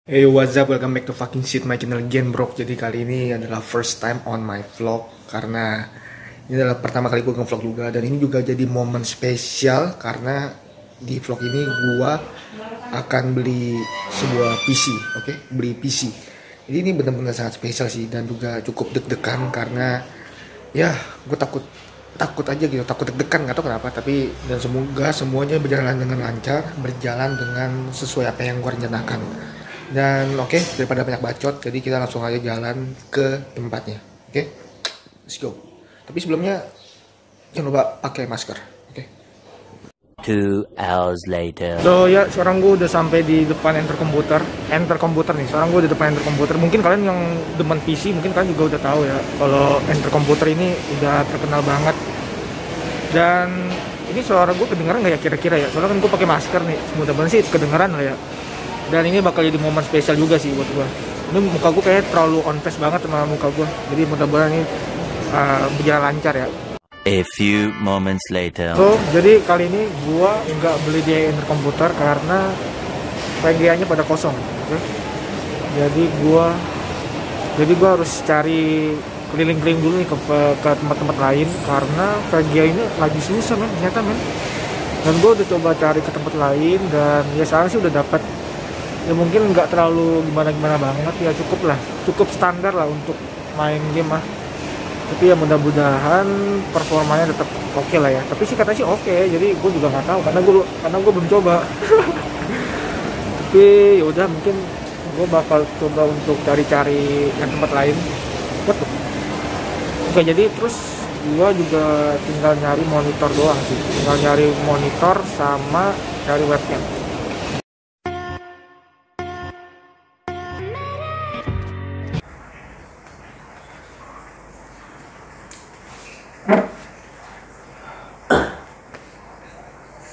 Hey, what's up? Welcome back to fucking shit my channel again, bro. Jadi kali ini adalah first time on my vlog karena ini adalah pertama kali gue nge-vlog juga, dan ini juga jadi momen spesial karena di vlog ini gue akan beli sebuah PC, oke? Beli PC. Jadi ini benar-benar sangat spesial sih, dan juga cukup deg-degan karena ya gue takut aja gitu, takut deg-degan, nggak tahu kenapa, tapi dan semoga semuanya berjalan dengan lancar, berjalan dengan sesuai apa yang gue rencanakan. Dan oke, daripada banyak bacot, jadi kita langsung aja jalan ke tempatnya. Oke, let's go. Tapi sebelumnya jangan lupa pakai masker. Oke. 2 hours later. So ya, sekarang gue udah sampai di depan enter komputer nih. Sekarang gue udah depan enter komputer. Mungkin kalian yang demen PC, mungkin kalian juga udah tahu ya kalau enter komputer ini udah terkenal banget. Dan ini suara gue kedengeran nggak ya kira-kira ya? Soalnya kan gue pakai masker nih. Mudah-mudahan sih kedengeran lah ya. Dan ini bakal jadi momen spesial juga sih buat gue. Ini muka gue kayak terlalu on face banget sama muka gue. Jadi mudah-mudahan ini berjalan lancar ya. A few moments later. So, jadi kali ini gue nggak beli di enter komputer karena VGA-nya pada kosong. Okay? Jadi gue harus cari keliling-keliling dulu nih ke tempat-tempat lain karena VGA ini lagi susah men, ternyata men. Dan gue udah coba cari ke tempat lain dan ya sekarang sih udah dapat. Ya mungkin nggak terlalu gimana-gimana banget ya, cukup standar lah untuk main game mah. Tapi ya mudah-mudahan performanya tetap oke lah ya. Tapi sih katanya sih oke, jadi gue juga nggak tahu karena gue belum coba. Tapi yaudah, mungkin gue bakal coba untuk cari-cari yang tempat lain. Betul. Oke, jadi terus gue juga tinggal nyari monitor doang sih, tinggal nyari monitor sama cari webcam.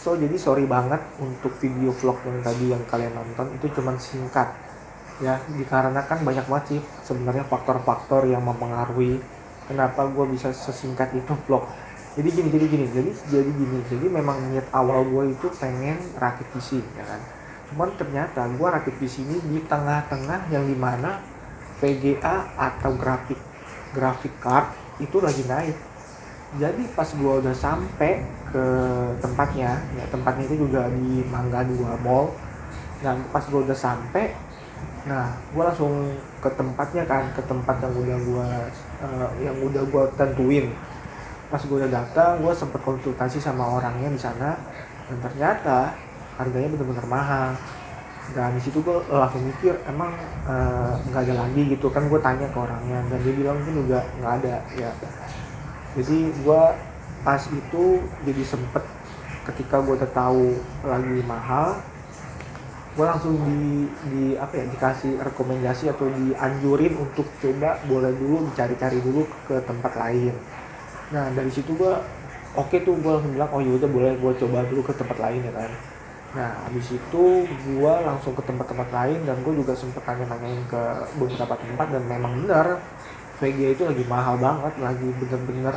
So, jadi sorry banget untuk video vlog yang tadi yang kalian nonton itu cuman singkat ya, dikarenakan banyak banget sih sebenarnya faktor-faktor yang mempengaruhi kenapa gue bisa sesingkat itu vlog. Jadi memang niat awal gue itu pengen rakit PC ya kan. Cuman ternyata gue rakit PC ini di tengah-tengah yang dimana VGA atau grafik card itu lagi naik. Jadi pas gue udah sampai ke tempatnya, ya tempatnya itu juga di Mangga 2 Mall. Nah pas gue udah sampai, nah gue langsung ke tempatnya kan, ke tempat yang udah gue tentuin. Pas gue udah datang, gue sempet konsultasi sama orangnya di sana, dan ternyata harganya bener-bener mahal. Dan di situ gue langsung mikir, emang nggak ada lagi gitu kan? Gue tanya ke orangnya dan dia bilang mungkin juga nggak ada ya. Jadi gue pas itu jadi sempet, ketika gue udah tahu lagi mahal, gue langsung dikasih rekomendasi atau dianjurin untuk coba boleh dulu dicari-cari dulu ke tempat lain. Nah dari situ gue oke tuh, gue langsung bilang oh yaudah boleh gue coba dulu ke tempat lain ya kan. Nah habis itu gue langsung ke tempat-tempat lain dan gue juga sempet tanya-tanyain ke beberapa tempat, dan memang benar VGA itu lagi mahal banget, lagi bener-bener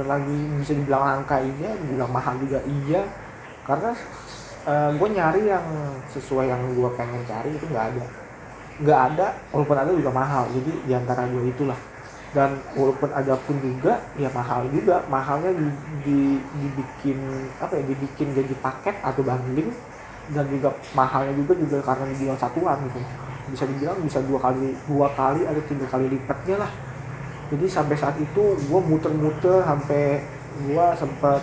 lagi bisa dibilang langka iya, dibilang mahal juga iya, karena gue nyari yang sesuai yang gue pengen cari itu nggak ada, walaupun ada juga mahal. Jadi diantara dua itulah, dan walaupun ada pun juga ya mahal juga, mahalnya dibikin jadi paket atau bundling, dan juga mahalnya juga karena dibilang satuan gitu, bisa dibilang bisa dua kali atau 3 kali lipatnya lah. Jadi sampai saat itu gue muter-muter sampai gue sempat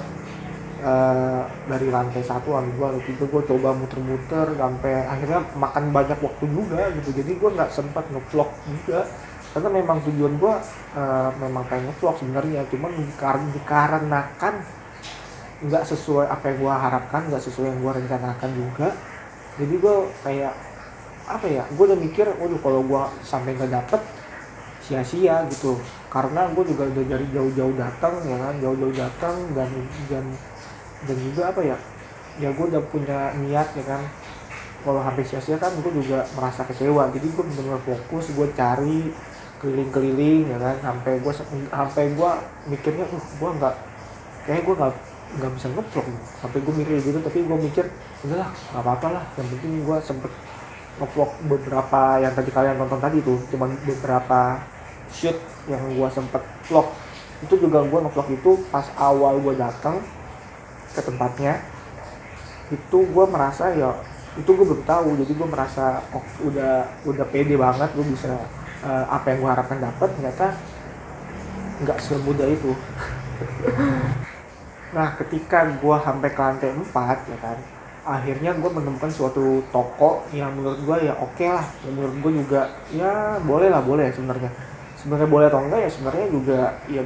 dari lantai 1 sampai lantai 3 gue coba muter-muter sampai akhirnya makan banyak waktu juga gitu. Jadi gue nggak sempat nge-vlog juga karena memang tujuan gue memang pengen nge-vlog sebenarnya, cuman dikarenakan nggak sesuai apa yang gue harapkan, nggak sesuai yang gue rencanakan juga. Jadi gue kayak gue udah mikir, waduh kalau gue sampai nggak dapet sia-sia gitu, karena gue juga udah dari jauh-jauh datang ya kan, dan juga ya gue udah punya niat ya kan. Kalau sampai sia-sia kan gue juga merasa kecewa. Jadi gue benar-benar fokus, gue cari keliling-keliling ya kan, sampai gue mikirnya gue nggak bisa nge-vlog, sampai gue mikir gitu. Tapi gue mikir udahlah nggak apa-apa lah, yang penting gue sempet ngevlog beberapa yang tadi kalian tonton tadi tuh, cuman beberapa shoot yang gue sempet vlog. Itu juga gue ngevlog itu pas awal gue datang ke tempatnya. Itu gue merasa ya, itu gue belum tahu, jadi gue merasa udah pede banget gue bisa apa yang gue harapkan dapat, ternyata nggak semudah itu. Nah ketika gue sampai ke lantai 4 ya kan, akhirnya gue menemukan suatu toko yang menurut gue ya oke lah, yang menurut gue juga ya boleh sebenarnya boleh atau enggak ya, sebenarnya juga ya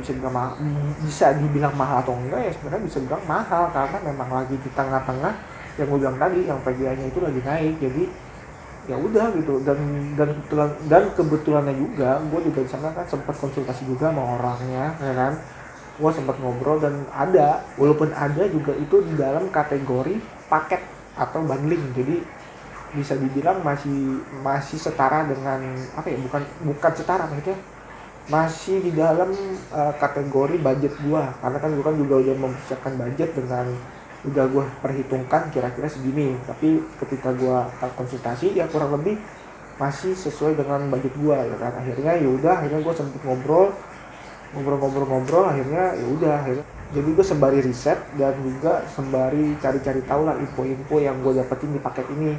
bisa dibilang mahal atau enggak ya, sebenarnya bisa dibilang mahal karena memang lagi di tengah-tengah yang gue bilang tadi, yang PGA-nya itu lagi naik. Jadi ya udah gitu, dan kebetulannya juga gue juga di sana kan sempat konsultasi juga sama orangnya ya kan, gue sempat ngobrol dan walaupun ada juga itu di dalam kategori paket atau bundling, jadi bisa dibilang masih setara dengan apa ya, bukan setara, maksudnya masih di dalam kategori budget gua, karena kan gua kan juga udah mempersiapkan budget dengan udah gua perhitungkan kira-kira segini, tapi ketika gua konsultasi ya kurang lebih masih sesuai dengan budget gua ya kan. Akhirnya gua sempet ngobrol akhirnya ya udah, jadi gue sembari riset dan juga sembari cari-cari tahu lah info-info yang gue dapetin di paket ini.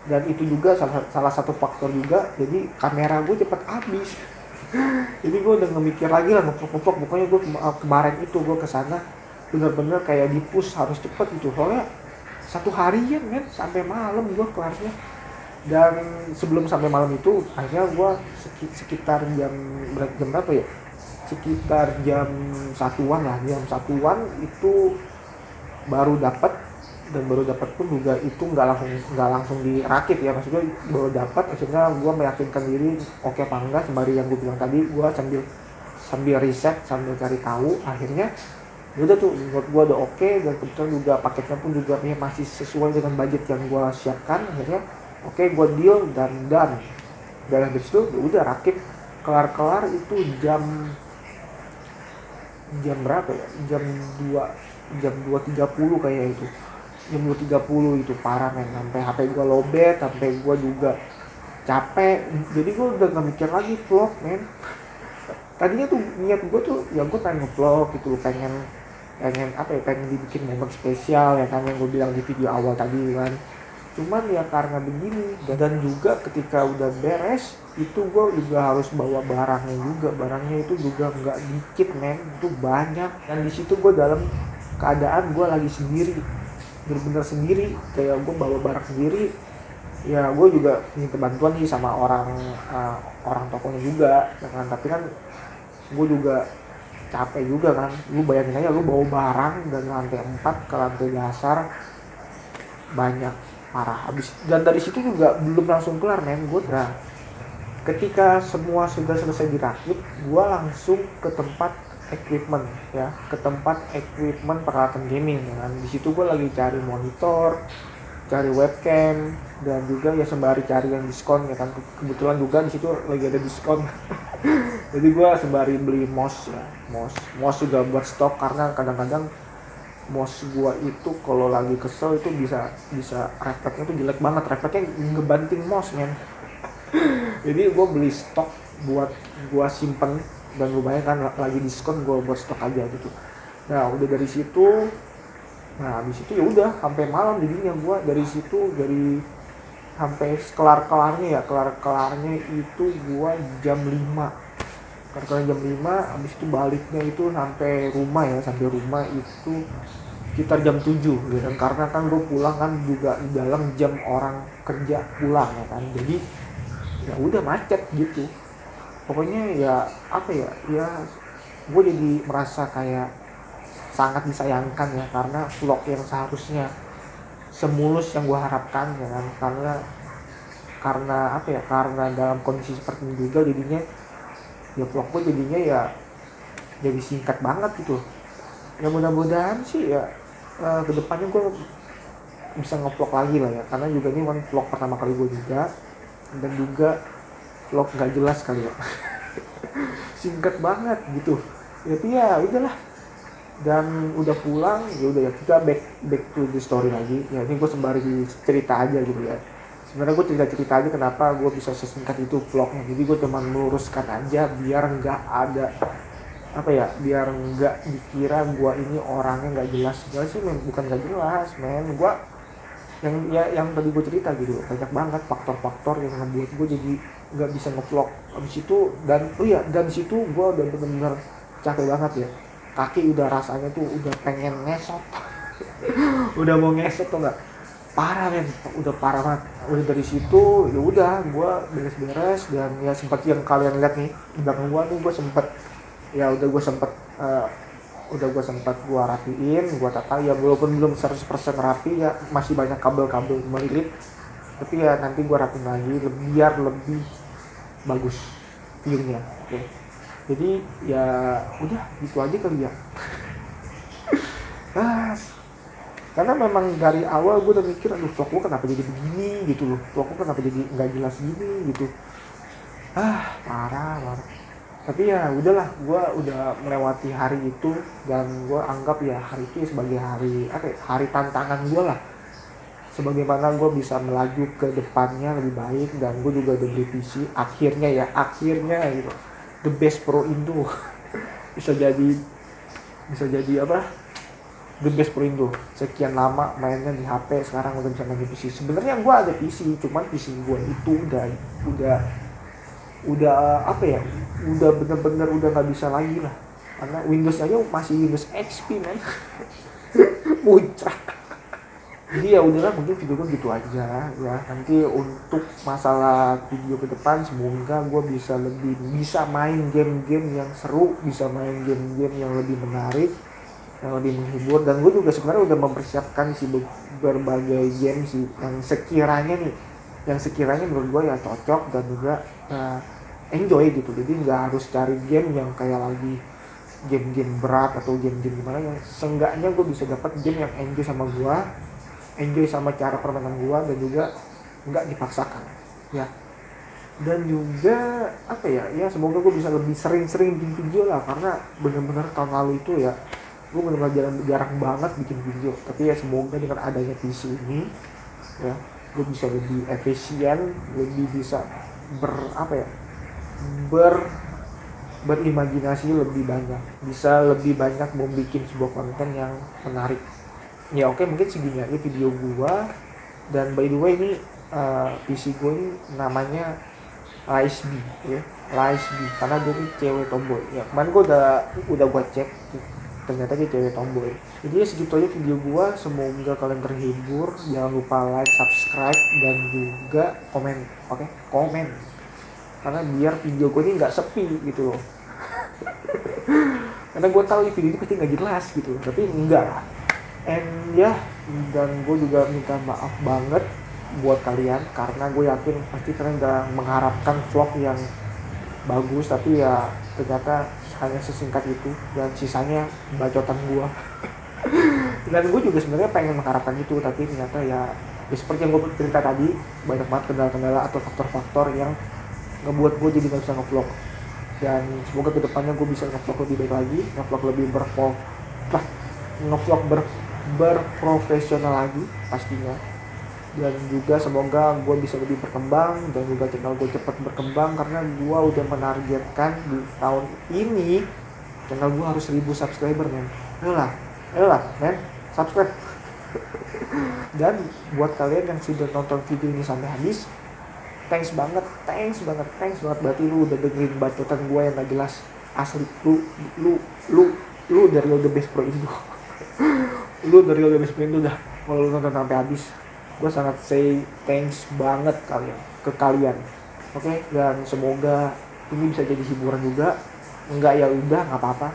Dan itu juga salah satu faktor juga, jadi kamera gue cepet habis. Jadi gue udah ngemikir lagi lah ngevlog, pokoknya gue kemarin itu gue kesana bener-bener kayak di push harus cepet gitu, soalnya 1 harian kan sampai malam gue kelasnya. Dan sebelum sampai malam itu akhirnya gue sekitar jam berapa ya, sekitar jam 1-an lah, jam 1-an itu baru dapat. Dan baru dapat pun juga itu nggak langsung dirakit ya, maksudnya baru dapat. Akhirnya gue meyakinkan diri oke apa enggak, sembari yang gue bilang tadi, gue sambil riset, sambil cari tahu. Akhirnya udah tuh menurut gue udah oke, dan kebetulan juga paketnya pun juga masih sesuai dengan budget yang gue siapkan. Akhirnya oke, gue deal dan dari situ udah rakit kelar itu jam berapa ya, jam 2.30 kayak itu, jam 2.30 itu parah men, sampai HP gue lowbat, sampai gue juga capek. Jadi gue udah gak mikir lagi vlog men. Tadinya tuh niat gue tuh ya gue pengen nge-vlog gitu, pengen dibikin momen spesial ya kan, yang gue bilang di video awal tadi kan. Cuman ya karena begini, dan juga ketika udah beres itu gue juga harus bawa barangnya itu juga nggak dikit men, itu banyak. Dan di situ gue dalam keadaan gue lagi sendiri, bener-bener sendiri, kayak gue bawa barang sendiri. Ya gue juga minta bantuan sih sama orang tokonya juga kan, tapi kan gue juga capek juga kan. Lu bayangin aja, lu bawa barang dari lantai 4 ke lantai dasar banyak, parah habis. Dan dari situ juga belum langsung kelar men, gue ketika semua sudah selesai dirakit, gue langsung ke tempat equipment ya, ke tempat equipment peralatan gaming ya kan. Di situ gue lagi cari monitor, cari webcam, dan juga ya sembari cari yang diskon ya kan. Kebetulan juga di situ lagi ada diskon. Jadi gue sembari beli mouse juga buat stok, karena kadang-kadang mouse gue itu kalau lagi kesel itu bisa refleksnya tuh jelek banget, refleksnya ngebanting mouse men. Jadi gue beli stok buat gue simpen, dan lumayan kan lagi diskon, gue buat stok aja gitu. Nah udah dari situ, habis itu ya udah sampai malam jadinya gue dari situ, dari sampai kelar-kelarnya itu gue jam 5. Karena jam 5, habis itu baliknya itu sampai rumah itu sekitar jam 7 gitu kan. Karena kan gue pulang kan juga di dalam jam orang kerja pulang ya kan. Jadi ya udah macet gitu. Pokoknya ya apa ya, gue jadi merasa kayak sangat disayangkan ya, karena vlog yang seharusnya semulus yang gue harapkan ya kan, karena apa ya, karena dalam kondisi seperti ini juga jadinya ya vlog gue jadinya ya jadi singkat banget gitu. Ya mudah-mudahan sih ya kedepannya gue bisa ngevlog lagi lah ya, karena juga ini kan vlog pertama kali gue juga, dan juga vlog nggak jelas kali ya. Singkat banget gitu. Tapi ya udahlah, dan udah pulang ya udah ya, kita back to the story lagi ya. Ini gue sembari cerita aja gitu ya, sebenarnya gue cerita aja kenapa gue bisa sesingkat itu vlognya. Jadi gue cuma meluruskan aja biar nggak ada apa ya, biar nggak dikira gue ini orangnya nggak jelas. Gue sih bukan nggak jelas, men. Gue yang tadi gue cerita gitu, banyak banget faktor-faktor yang membuat gue jadi nggak bisa ngevlog. Abis itu dan situ gue udah bener-bener capek banget ya, kaki udah rasanya tuh udah pengen ngesot. Udah mau ngesot tuh nggak, parah men, udah parah banget. Udah dari situ ya udah gue beres-beres, dan ya sempat yang kalian lihat nih di belakang gue nih, gue sempet ya udah gue sempat gue rapiin, gue tata ya, walaupun belum 100% rapi ya, masih banyak kabel-kabel melilit, tapi ya nanti gue rapin lagi biar lebih bagus viewnya. Oke. Jadi ya udah gitu aja kali ya. Karena memang dari awal gue udah mikir, aduh vlog gue kenapa jadi begini gitu loh, vlog gue kenapa jadi nggak jelas gini gitu. Parah. Tapi ya udahlah, gue udah melewati hari itu, dan gue anggap ya hari itu sebagai hari tantangan gue lah, sebagaimana gue bisa melaju ke depannya lebih baik. Dan gue juga udah beli PC akhirnya gitu, the best pro Indo. bisa jadi apa, the best pro Indo. Sekian lama mainnya di HP, sekarang udah bisa main di PC. Sebenarnya gue ada PC, cuman PC gue itu udah apa ya, udah bener-bener udah nggak bisa lagi lah, karena Windows aja masih Windows XP men. Muncrat. Jadi ya udahlah, mungkin video gue gitu aja ya. Nanti untuk masalah video ke depan, semoga gue bisa main game-game yang seru, bisa main game-game yang lebih menarik, yang lebih menghibur. Dan gue juga sebenarnya udah mempersiapkan sih berbagai game sih yang sekiranya menurut gue ya cocok dan juga enjoy gitu. Jadi nggak harus cari game yang kayak lagi game-game berat atau game-game gimana, yang seenggaknya gue bisa dapat game yang enjoy sama gue, enjoy sama cara permainan gue, dan juga nggak dipaksakan ya. Dan juga apa ya, semoga gue bisa lebih sering-sering bikin video lah, karena bener-bener tahun lalu itu ya gue bener-bener jarang banget bikin video. Tapi ya semoga dengan adanya PC ini ya, gue bisa lebih efisien, lebih bisa berimajinasi lebih banyak, bisa lebih banyak membuat sebuah konten yang menarik ya. Oke, mungkin segini aja video gue. Dan by the way ini PC gue ini namanya Laisbi ya, Laisbi, karena dia ini cewek tomboy ya. Kemarin gue udah gue cek, ternyata dia cewek tomboy. Jadi ya segitu aja video gue, semoga kalian terhibur. Jangan lupa like, subscribe, dan juga komen. Oke, komen, karena biar video gue ini nggak sepi gitu loh. Karena gue tahu video ini pasti nggak jelas gitu, tapi enggak lah. And ya, dan gue juga minta maaf banget buat kalian, karena gue yakin pasti kalian udah mengharapkan vlog yang bagus, tapi ya ternyata hanya sesingkat itu, dan sisanya bacotan gue. Dan gue juga sebenarnya pengen mengharapkan itu, tapi ternyata ya seperti yang gue cerita tadi, banyak banget kendala-kendala atau faktor-faktor yang ngebuat gue jadi gak bisa ngevlog. Dan semoga kedepannya gue bisa ngevlog lebih baik lagi, ngevlog lebih berprofesional lagi pastinya. Dan juga semoga gue bisa lebih berkembang, dan juga channel gue cepat berkembang, karena gue udah menargetkan di tahun ini channel gue harus 1000 subscriber men. Ayolah men, subscribe. Dan buat kalian yang sudah nonton video ini sampai habis, thanks banget. Berarti lu udah dengerin bacotan gue yang gak jelas. Asli, lu dari the best pro Indo. Lu dari the best pro Indo dah. Kalau lu nonton sampai habis, gue sangat say thanks banget ke kalian. Oke, dan semoga ini bisa jadi hiburan juga. Enggak ya udah, nggak apa-apa.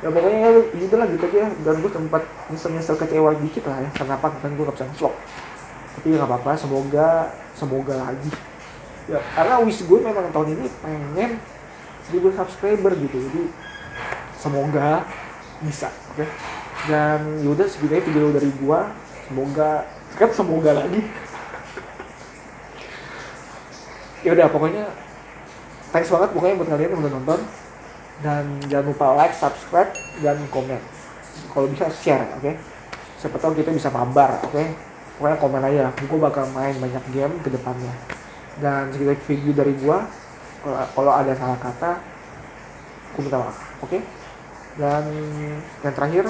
Ya pokoknya ya gitu lah, gitu aja. Dan gue sempat nyesel kecewa dikit lah ya, kenapa kan gue gak bisa vlog. Tapi ya nggak apa-apa, semoga lagi ya, karena wish gue memang tahun ini pengen 1000 subscriber gitu. Jadi semoga bisa. Oke. Dan yaudah, segini video dari gue. Semoga lagi. Yaudah, pokoknya thanks banget pokoknya buat kalian yang udah nonton. Dan jangan lupa like, subscribe, dan komen. Kalau bisa share, oke? Siapa tahu kita bisa mabar, oke? pokoknya komen aja, gue bakal main banyak game ke depannya. Dan segitu video dari gue. Kalau ada salah kata, gue minta maaf, oke? Dan yang terakhir,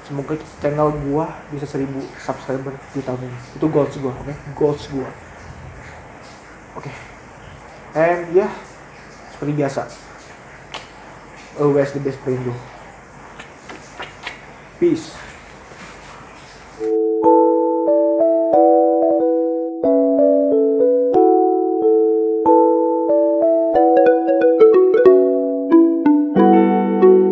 semoga channel gue bisa 1000 subscriber di tahun ini. Itu goals gue, oke? Goals gue. Oke. And ya, seperti biasa, always the best friend. Peace.